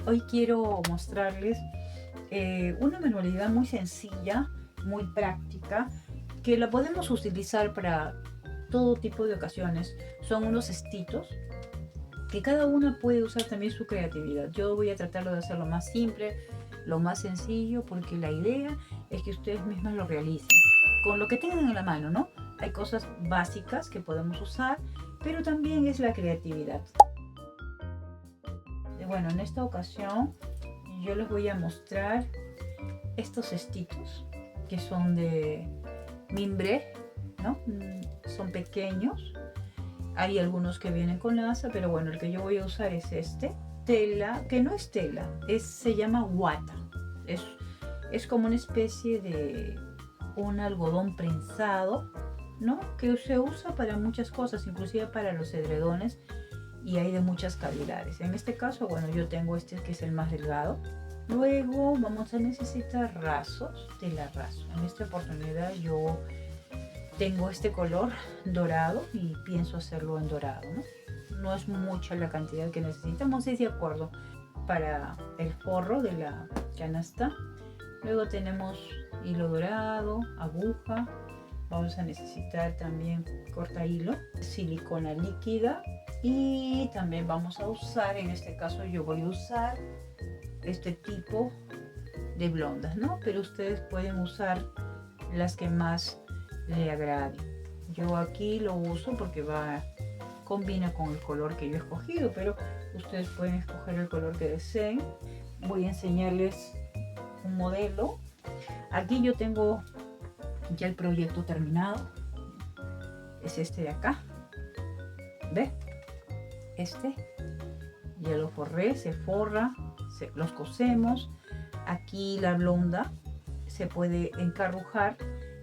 Hoy quiero mostrarles una manualidad muy sencilla, muy práctica, que la podemos utilizar para todo tipo de ocasiones. Son unos cestitos que cada una puede usar también su creatividad. Yo voy a tratarlo de hacer lo más simple, lo más sencillo, porque la idea es que ustedes mismas lo realicen con lo que tengan en la mano, ¿no? Hay cosas básicas que podemos usar, pero también es la creatividad. Bueno, en esta ocasión yo les voy a mostrar estos cestitos que son de mimbre, ¿no? Son pequeños. Hay algunos que vienen con la asa, pero bueno, el que yo voy a usar es este. Tela, que no es tela, se llama guata. Es como una especie de un algodón prensado, ¿no? Que se usa para muchas cosas, inclusive para los edredones, y hay de muchas calidades. En este caso, bueno, yo tengo este que es el más delgado. Luego vamos a necesitar rasos, tela raso. En esta oportunidad yo tengo este color dorado y pienso hacerlo en dorado, ¿no? No es mucha la cantidad que necesitamos, es de acuerdo para el forro de la canasta. Luego tenemos hilo dorado, aguja. Vamos a necesitar también corta hilo, silicona líquida, y también vamos a usar, en este caso yo voy a usar este tipo de blondas, ¿no? Pero ustedes pueden usar las que más le agrade. Yo aquí lo uso porque combina con el color que yo he escogido, pero ustedes pueden escoger el color que deseen. Voy a enseñarles un modelo. Aquí yo tengo ya el proyecto terminado. Es este de acá. ¿Ve? Este ya lo forré, se forra, los cosemos. Aquí la blonda se puede encarrujar.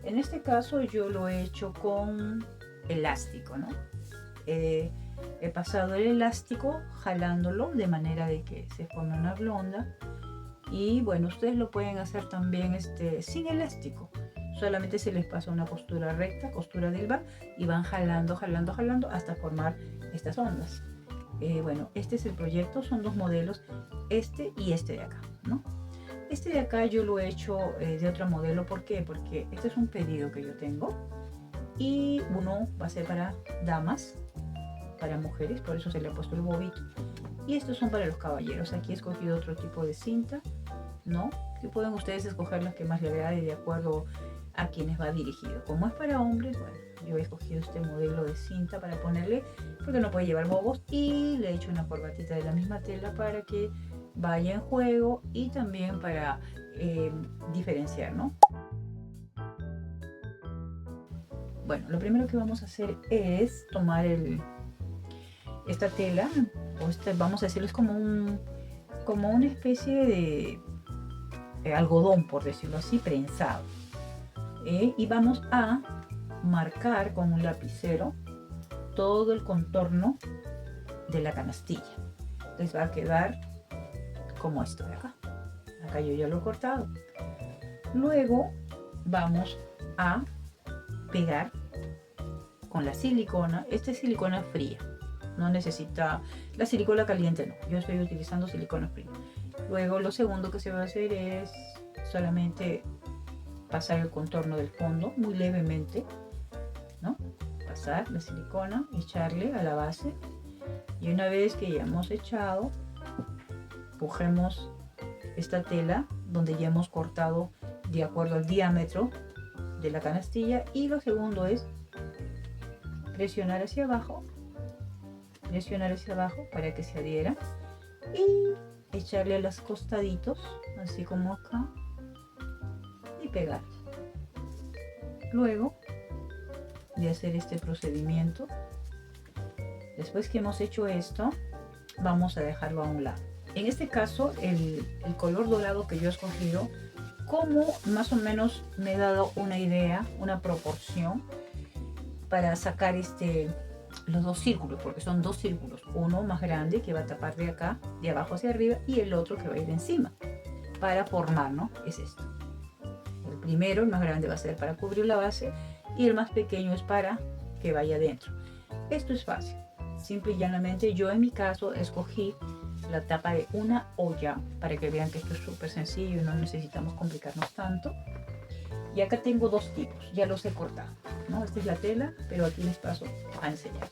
En este caso yo lo he hecho con elástico, ¿no? He pasado el elástico jalándolo de manera de que se forme una blonda. Y bueno, ustedes lo pueden hacer también sin elástico. Solamente se les pasa una costura recta, costura de hilva, y van jalando, jalando, jalando hasta formar estas ondas. Bueno, este es el proyecto, son dos modelos, este y este de acá, ¿no? Este de acá yo lo he hecho de otro modelo. ¿Por qué? Porque este es un pedido que yo tengo, y uno va a ser para damas, para mujeres, por eso se le ha puesto el bobito, y estos son para los caballeros. Aquí he escogido otro tipo de cinta, ¿no? Que pueden ustedes escoger las que más les agrade de acuerdo a quienes va dirigido. Como es para hombres, bueno, yo he escogido este modelo de cinta para ponerle, porque no puede llevar bobos, y le he hecho una corbatita de la misma tela para que vaya en juego y también para diferenciar, ¿no? Bueno, lo primero que vamos a hacer es tomar esta tela, o vamos a decirlo, es como una especie de algodón, por decirlo así, prensado. Y vamos a marcar con un lapicero todo el contorno de la canastilla. Entonces va a quedar como esto de acá. Acá yo ya lo he cortado. Luego vamos a pegar con la silicona. Esta es silicona fría, no necesita la silicona caliente, no. Yo estoy utilizando silicona fría. Luego lo segundo que se va a hacer es solamente pasar el contorno del fondo muy levemente, ¿no? Pasar la silicona, echarle a la base, y una vez que ya hemos echado, cogemos esta tela donde ya hemos cortado de acuerdo al diámetro de la canastilla, y lo segundo es presionar hacia abajo para que se adhiera, y echarle a los costaditos, así como acá, y pegar. Luego de hacer este procedimiento, después que hemos hecho esto, vamos a dejarlo a un lado. En este caso, el color dorado que yo he escogido, como más o menos me he dado una idea, una proporción, para sacar los dos círculos, porque son dos círculos, uno más grande que va a tapar de acá, de abajo hacia arriba, y el otro que va a ir encima, para formar, ¿no? Es esto. El primero, el más grande, va a ser para cubrir la base, y el más pequeño es para que vaya adentro. Esto es fácil, simple y llanamente. Yo en mi caso escogí la tapa de una olla para que vean que esto es súper sencillo y no necesitamos complicarnos tanto. Y acá tengo dos tipos, ya los he cortado, ¿no? Esta es la tela, pero aquí les paso a enseñar.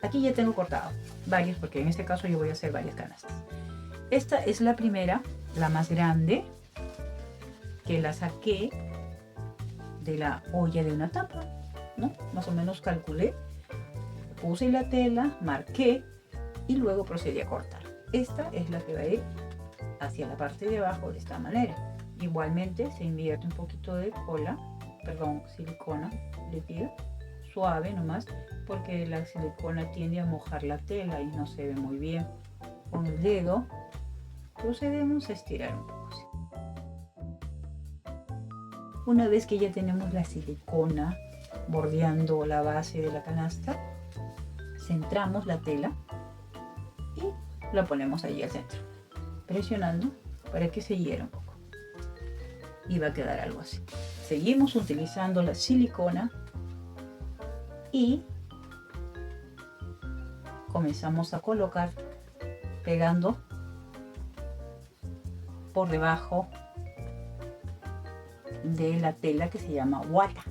Aquí ya tengo cortado varios porque en este caso yo voy a hacer varias canastas. Esta es la primera, la más grande, que la saqué de la olla de una tapa, ¿no? Más o menos calculé, puse la tela, marqué y luego procedí a cortar. Esta es la que va a ir hacia la parte de abajo de esta manera. Igualmente se invierte un poquito de silicona líquida, suave nomás, porque la silicona tiende a mojar la tela y no se ve muy bien. Con el dedo procedemos a estirar un poco así. Una vez que ya tenemos la silicona bordeando la base de la canasta, centramos la tela y la ponemos allí al centro, presionando para que se hiera un poco. Y va a quedar algo así. Seguimos utilizando la silicona y comenzamos a colocar pegando por debajo de la tela que se llama wata.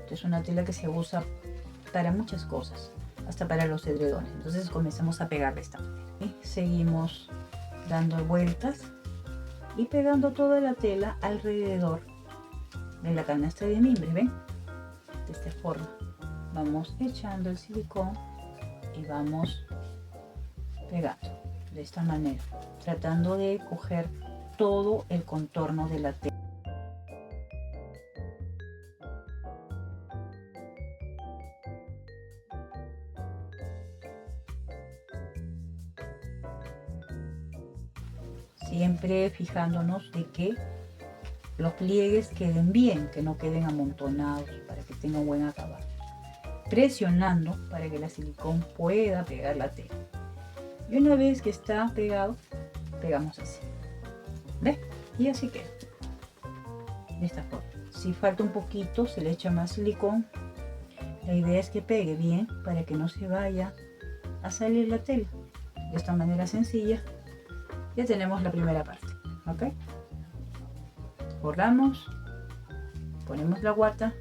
Esta es una tela que se usa para muchas cosas, hasta para los edredones. Entonces comenzamos a pegar de esta manera y seguimos dando vueltas y pegando toda la tela alrededor de la canasta de mimbre. ¿Ven? De esta forma vamos echando el silicón y vamos pegando de esta manera, tratando de coger todo el contorno de la tela. Siempre fijándonos de que los pliegues queden bien, que no queden amontonados, para que tenga un buen acabado. Presionando para que la silicón pueda pegar la tela. Y una vez que está pegado, pegamos así. ¿Ves? Y así queda. De esta forma. Si falta un poquito, se le echa más silicón. La idea es que pegue bien para que no se vaya a salir la tela. De esta manera sencilla. Ya tenemos la primera parte, ¿ok? Bordamos, ponemos la guata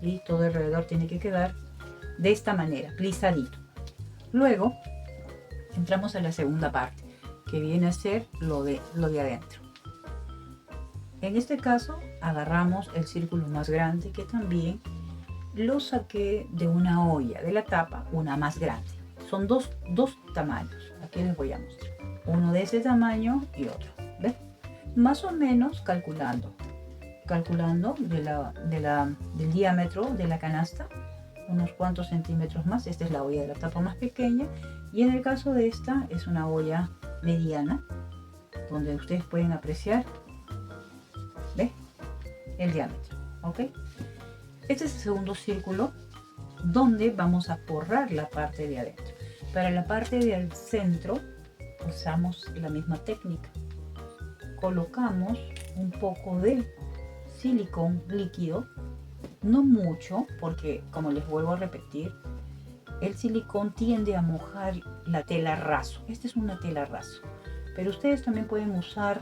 y todo alrededor tiene que quedar de esta manera, plisadito. Luego entramos a la segunda parte, que viene a ser lo de adentro. En este caso agarramos el círculo más grande, que también lo saqué de una olla, de la tapa, una más grande. Son dos tamaños, aquí les voy a mostrar. Uno de ese tamaño y otro, ¿ves? Más o menos calculando del diámetro de la canasta, unos cuantos centímetros más. Esta es la olla de la tapa más pequeña y en el caso de esta es una olla mediana, donde ustedes pueden apreciar, ¿ves? El diámetro, ¿ok? Este es el segundo círculo donde vamos a forrar la parte de adentro. Para la parte del centro usamos la misma técnica. Colocamos un poco de silicón líquido, no mucho, porque como les vuelvo a repetir, el silicón tiende a mojar la tela raso. Esta es una tela raso, pero ustedes también pueden usar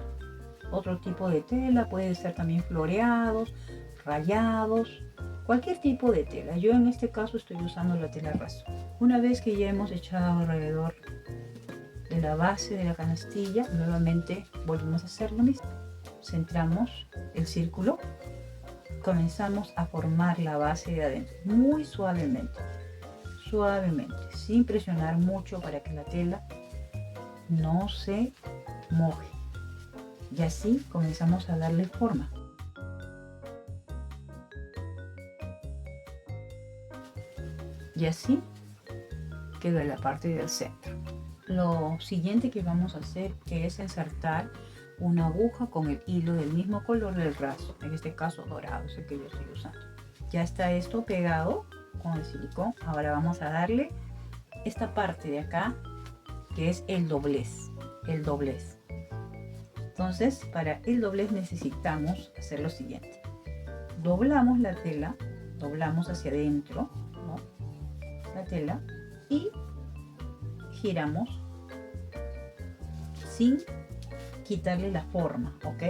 otro tipo de tela, puede ser también floreados, rayados, cualquier tipo de tela. Yo en este caso estoy usando la tela raso. Una vez que ya hemos echado alrededor de la base de la canastilla, nuevamente volvemos a hacer lo mismo. Centramos el círculo, comenzamos a formar la base de adentro, muy suavemente, sin presionar mucho para que la tela no se moje. Y así comenzamos a darle forma. Y así queda la parte del centro. Lo siguiente que vamos a hacer es insertar una aguja con el hilo del mismo color del raso, en este caso dorado, es el que yo estoy usando. Ya está esto pegado con el silicón. Ahora vamos a darle esta parte de acá, que es el doblez. Entonces, para el doblez necesitamos hacer lo siguiente. Doblamos la tela, doblamos hacia adentro, ¿no? La tela, y giramos sin quitarle la forma, ¿ok?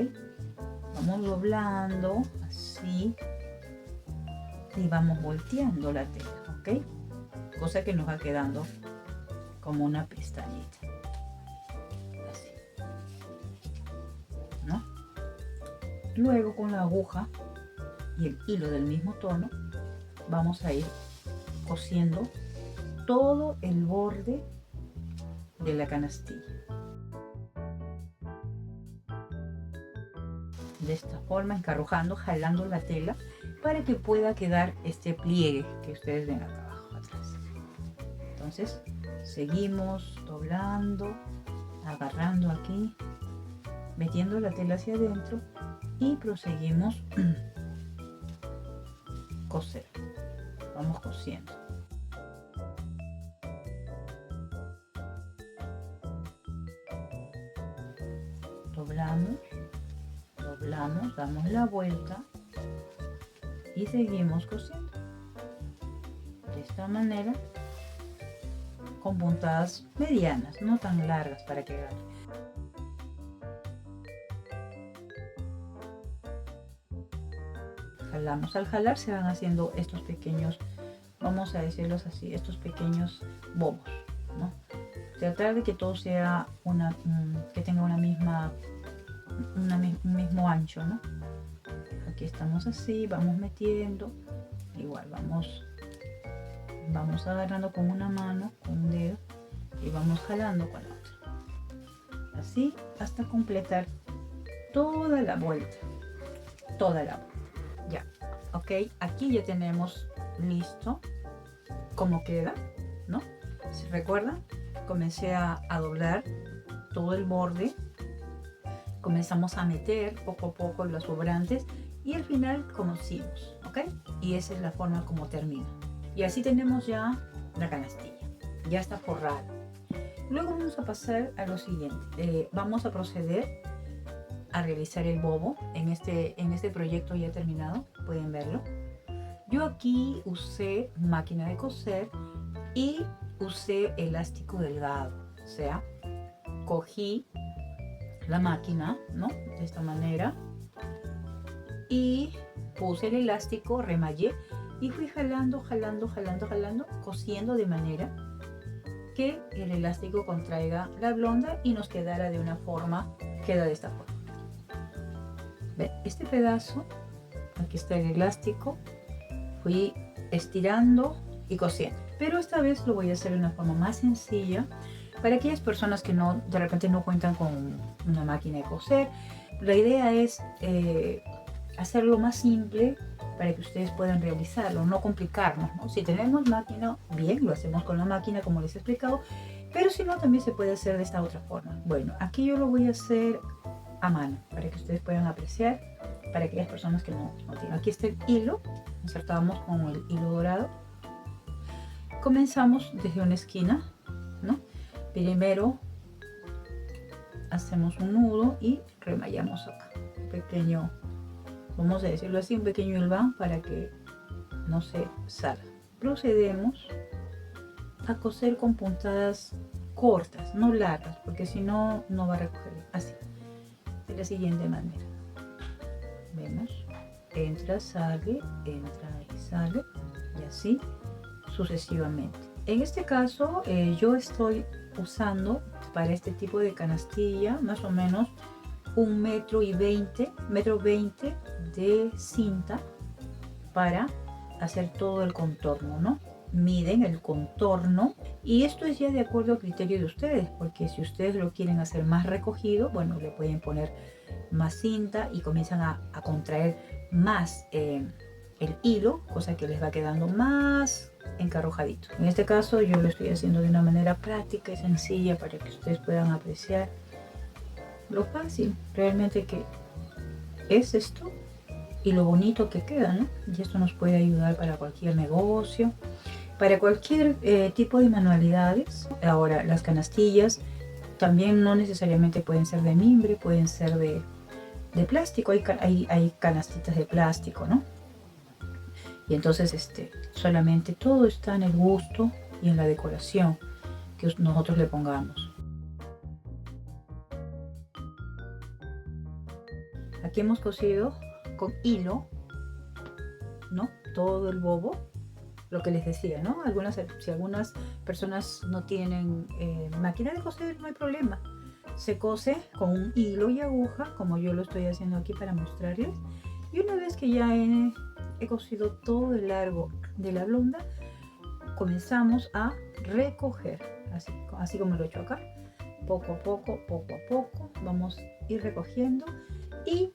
Vamos doblando así y vamos volteando la tela, ¿ok? Cosa que nos va quedando como una pestañita, así, ¿no? Luego con la aguja y el hilo del mismo tono vamos a ir cosiendo todo el borde de la canastilla. De esta forma, encarrujando, jalando la tela para que pueda quedar este pliegue que ustedes ven acá abajo atrás. Entonces seguimos doblando, agarrando aquí, metiendo la tela hacia adentro y proseguimos coser. Vamos cosiendo. Doblamos, doblamos, damos la vuelta y seguimos cosiendo de esta manera, con puntadas medianas, no tan largas para que agarre. Jalamos. Al jalar se van haciendo estos pequeños, vamos a decirlos así, estos pequeños bobos, ¿no? Tratar de que todo sea que tenga un mismo ancho, ¿no? Aquí estamos así, vamos metiendo, igual vamos agarrando con una mano, con un dedo, y vamos jalando con la otra, así hasta completar toda la vuelta, ya, ok. Aquí ya tenemos listo cómo queda, ¿no? ¿Se recuerdan? Comencé a doblar todo el borde, comenzamos a meter poco a poco los sobrantes y al final conocimos, ¿ok? Y esa es la forma como termina. Y así tenemos ya la canastilla, ya está forrada. Luego vamos a pasar a lo siguiente. Vamos a proceder a realizar el bobo en este proyecto ya terminado, pueden verlo. Yo aquí usé máquina de coser y usé elástico delgado, o sea, cogí la máquina, ¿no? De esta manera y puse el elástico, remallé y fui jalando, cosiendo de manera que el elástico contraiga la blonda y nos quedara de una forma, queda de esta forma. ¿Ven? Este pedazo, aquí está el elástico, fui estirando y cosiendo, pero esta vez lo voy a hacer de una forma más sencilla para aquellas personas que de repente no cuentan con una máquina de coser. La idea es hacerlo más simple para que ustedes puedan realizarlo, no complicarnos, ¿no? Si tenemos máquina, bien, lo hacemos con la máquina como les he explicado, pero si no, también se puede hacer de esta otra forma. Bueno, aquí yo lo voy a hacer a mano para que ustedes puedan apreciar, para aquellas personas que no tienen. Aquí está el hilo, insertamos con el hilo dorado, comenzamos desde una esquina, ¿no? Primero hacemos un nudo y remallamos acá, un pequeño, vamos a decirlo así, un pequeño hilván para que no se salga. Procedemos a coser con puntadas cortas, no largas, porque si no, no va a recoger. Así, de la siguiente manera. Vemos, entra, sale, entra y sale, y así sucesivamente. En este caso, yo estoy usando para este tipo de canastilla más o menos 1,20 m de cinta para hacer todo el contorno, ¿no? Miden el contorno y esto es ya de acuerdo al criterio de ustedes, porque si ustedes lo quieren hacer más recogido, bueno, le pueden poner más cinta y comienzan a contraer más el hilo, cosa que les va quedando más encarrujadito. En este caso yo lo estoy haciendo de una manera práctica y sencilla para que ustedes puedan apreciar lo fácil realmente que es esto y lo bonito que queda, ¿no? Y esto nos puede ayudar para cualquier negocio, para cualquier tipo de manualidades. Ahora, las canastillas también no necesariamente pueden ser de mimbre, pueden ser de plástico. Hay canastitas de plástico, ¿no? Y entonces solamente todo está en el gusto y en la decoración que nosotros le pongamos. Aquí hemos cosido con hilo, ¿no? Todo el bobo, lo que les decía, ¿no? Si algunas personas no tienen máquina de coser, no hay problema. Se cose con un hilo y aguja, como yo lo estoy haciendo aquí para mostrarles. Y una vez que ya he cosido todo el largo de la blonda, comenzamos a recoger, así como lo he hecho acá. Poco a poco, vamos a ir recogiendo y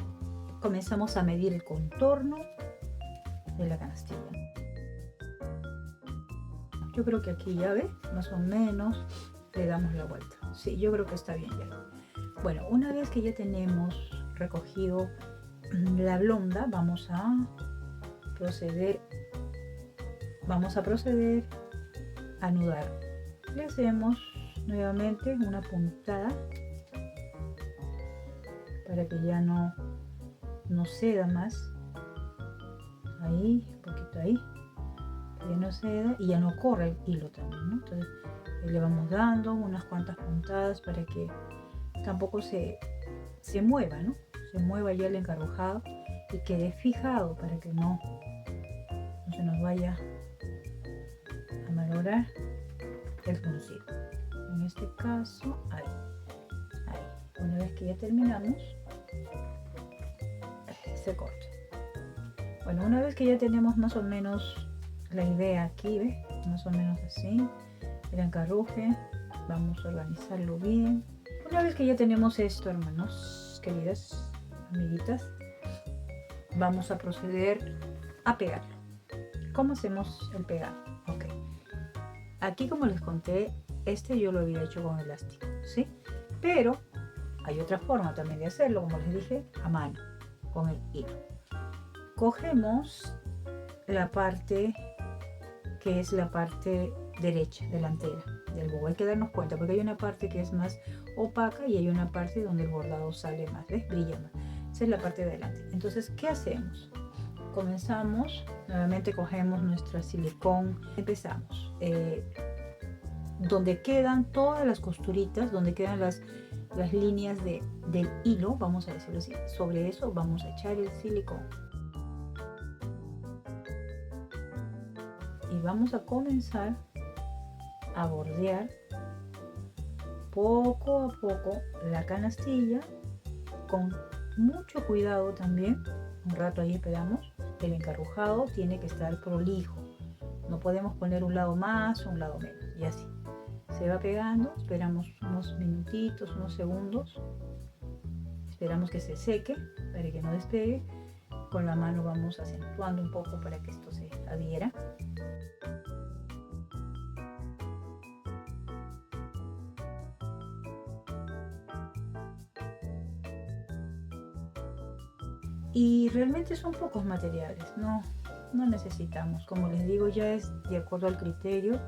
comenzamos a medir el contorno de la canastilla. Yo creo que aquí ya ve, más o menos le damos la vuelta. Sí, yo creo que está bien ya. Bueno, una vez que ya tenemos recogido la blonda, vamos a proceder a anudar. Le hacemos nuevamente una puntada para que ya no ceda más. Ahí, un poquito ahí, que ya no ceda y ya no corre el hilo también, ¿no? Entonces le vamos dando unas cuantas puntadas para que tampoco se mueva, ¿no? Se mueva ya el encarrujado y quede fijado para que no se nos vaya a malograr el fruncido. En este caso, ahí. Una vez que ya terminamos, se corta. Bueno, una vez que ya tenemos más o menos la idea aquí, ¿ves? Más o menos así, el encarruje, vamos a organizarlo bien. Una vez que ya tenemos esto, hermanos, queridas amiguitas, vamos a proceder a pegarlo. ¿Cómo hacemos el pegado? Ok. Aquí, como les conté, yo lo había hecho con elástico, ¿sí? Pero hay otra forma también de hacerlo, como les dije, a mano, con el hilo. Cogemos la parte que es la parte derecha, delantera del bobo. Hay que darnos cuenta porque hay una parte que es más opaca y hay una parte donde el bordado sale más, ¿ves? Brilla más. Esa es la parte de adelante. Entonces, ¿qué hacemos? Comenzamos, nuevamente cogemos nuestra silicón, empezamos donde quedan todas las costuritas, donde quedan las líneas del hilo, vamos a decirlo así, sobre eso vamos a echar el silicón y vamos a comenzar a bordear poco a poco la canastilla con mucho cuidado también. Un rato ahí esperamos. El encarrujado tiene que estar prolijo, no podemos poner un lado más o un lado menos, y así se va pegando. Esperamos unos minutitos, unos segundos, esperamos que se seque para que no despegue. Con la mano vamos acentuando un poco para que esto se adhiera. Y realmente son pocos materiales, no necesitamos, como les digo, ya es de acuerdo al criterio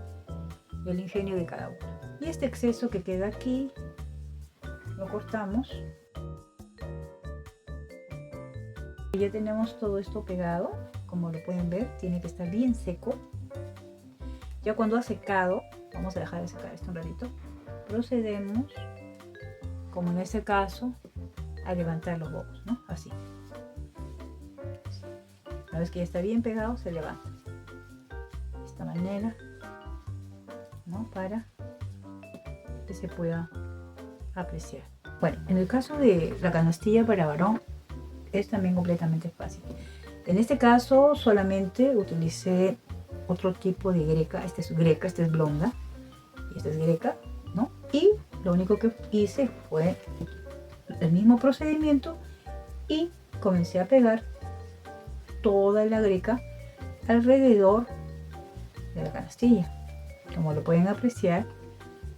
del ingenio de cada uno. Y este exceso que queda aquí lo cortamos. Ya tenemos todo esto pegado, como lo pueden ver, tiene que estar bien seco. Ya cuando ha secado, vamos a dejar de secar esto un ratito, procedemos, como en este caso, a levantar los bobos, ¿no? Así. Una vez que ya está bien pegado, se levanta de esta manera, ¿no? Para que se pueda apreciar. Bueno, en el caso de la canastilla para varón es también completamente fácil. En este caso solamente utilicé otro tipo de greca. Esta es blonda y esta es greca, ¿no? Y lo único que hice fue el mismo procedimiento y comencé a pegar toda la greca alrededor de la canastilla. Como lo pueden apreciar,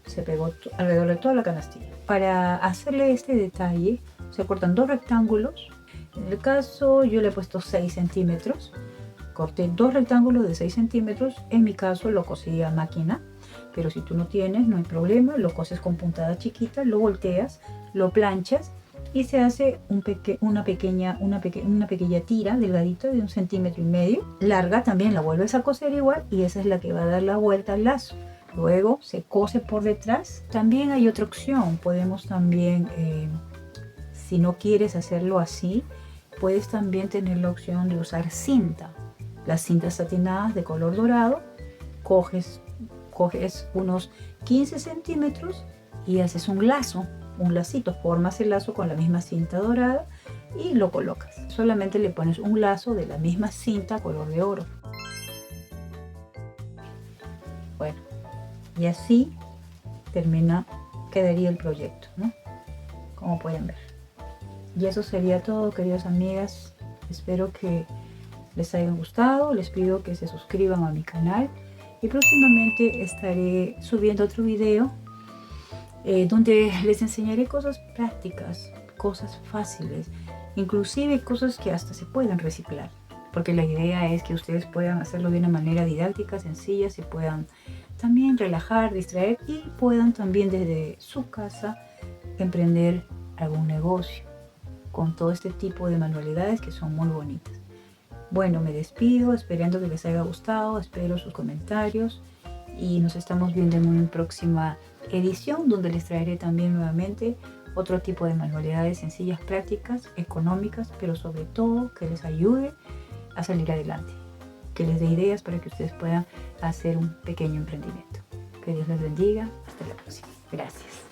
se pegó alrededor de toda la canastilla. Para hacerle este detalle se cortan dos rectángulos. En el caso yo le he puesto 6 centímetros, corté dos rectángulos de 6 centímetros. En mi caso lo cosí a máquina, pero si tú no tienes, no hay problema, lo coses con puntada chiquita, lo volteas, lo planchas y se hace una pequeña tira delgadita de 1,5 centímetros. Larga también la vuelves a coser igual y esa es la que va a dar la vuelta al lazo. Luego se cose por detrás. También hay otra opción, podemos también Si no quieres hacerlo así, puedes también tener la opción de usar cinta. Las cintas satinadas de color dorado, coges unos 15 centímetros y haces un lacito, formas el lazo con la misma cinta dorada y lo colocas. Solamente le pones un lazo de la misma cinta color de oro. Bueno, y así quedaría el proyecto, ¿no? Como pueden ver. Y eso sería todo, queridas amigas. Espero que les haya gustado. Les pido que se suscriban a mi canal y próximamente estaré subiendo otro video donde les enseñaré cosas prácticas, cosas fáciles, inclusive cosas que hasta se pueden reciclar, porque la idea es que ustedes puedan hacerlo de una manera didáctica, sencilla, se puedan también relajar, distraer y puedan también desde su casa emprender algún negocio con todo este tipo de manualidades que son muy bonitas. Bueno, me despido esperando que les haya gustado, espero sus comentarios y nos estamos viendo en una próxima edición donde les traeré también nuevamente otro tipo de manualidades sencillas, prácticas, económicas, pero sobre todo que les ayude a salir adelante, que les dé ideas para que ustedes puedan hacer un pequeño emprendimiento. Que Dios les bendiga, hasta la próxima. Gracias.